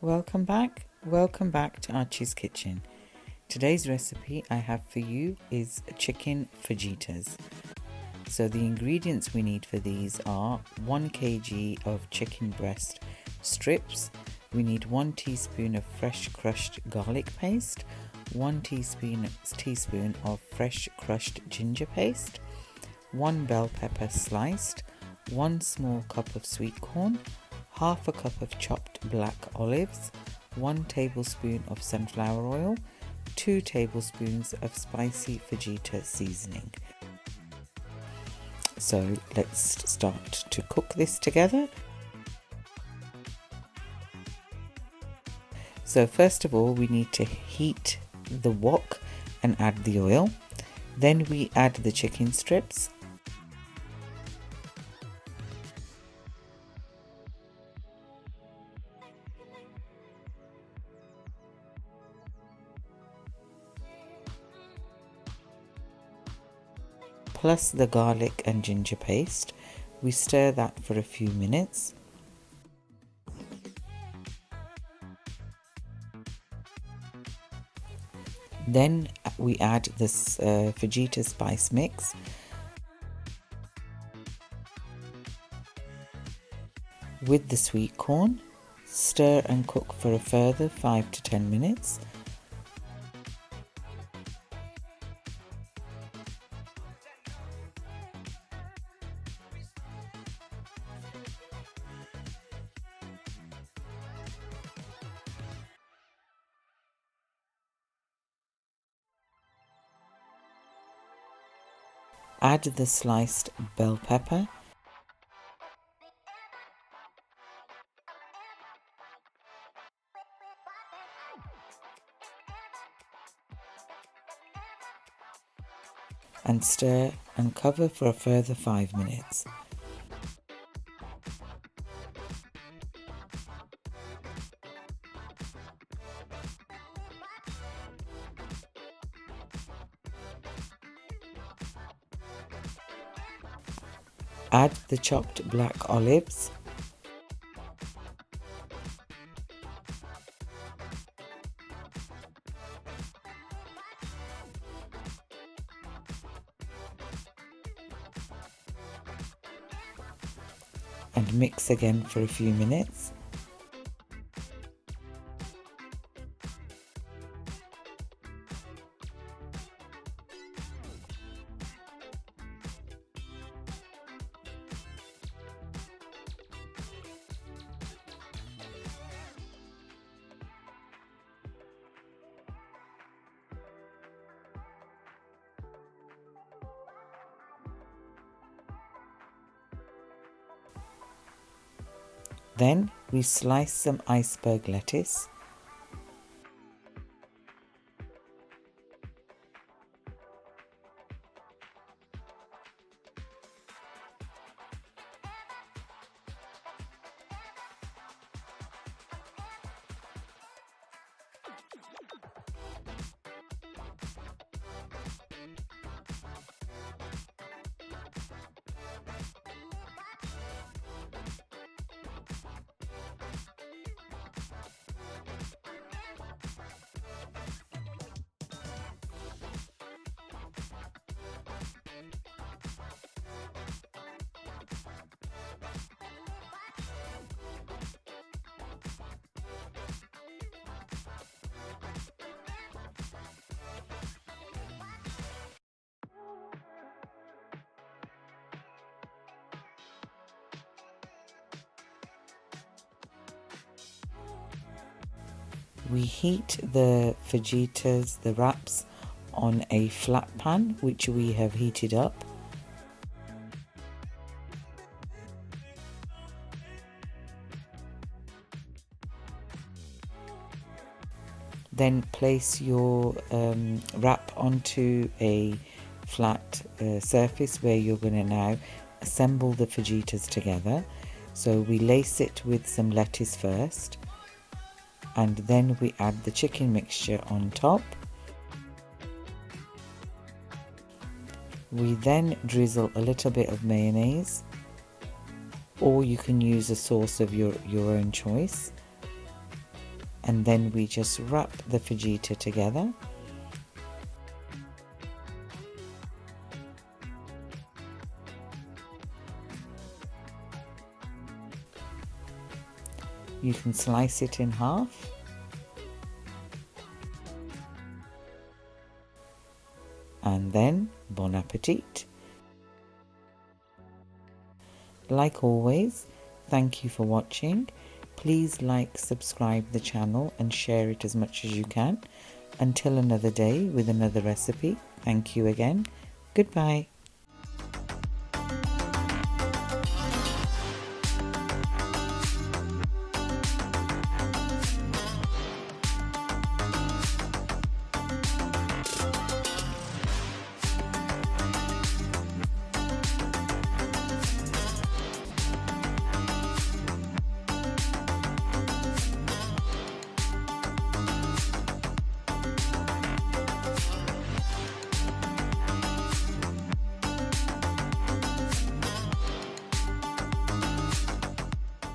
Welcome back to Archie's Kitchen. Today's recipe I have for you is chicken fajitas. So the ingredients we need for these are 1 kg of chicken breast strips. We need 1 teaspoon of fresh crushed garlic paste, 1 teaspoon of fresh crushed ginger paste, 1 bell pepper sliced, 1 small cup of sweet corn, half a cup of chopped black olives, 1 tablespoon of sunflower oil, 2 tablespoons of spicy fajita seasoning. So let's start to cook this together. So first of all, we need to heat the wok and add the oil. Then we add the chicken strips. Plus the garlic and ginger paste. We stir that for a few minutes. Then we add this fajita spice mix. With the sweet corn, stir and cook for a further 5 to 10 minutes. Add the sliced bell pepper, and stir and cover for a further 5 minutes. Add the chopped black olives, and mix again for a few minutes. Then we slice some iceberg lettuce, we heat the fajitas, the wraps, on a flat pan which we have heated up. Then place your wrap onto a flat surface where you're going to now assemble the fajitas together. So we lace it with some lettuce first, and then we add the chicken mixture on top. We then drizzle a little bit of mayonnaise, or you can use a sauce of your own choice. and then we just wrap the fajita together. You can slice it in half. And then, bon appetit! Like always, thank you for watching. Please like, subscribe the channel and share it as much as you can. Until another day with another recipe, thank you again. Goodbye.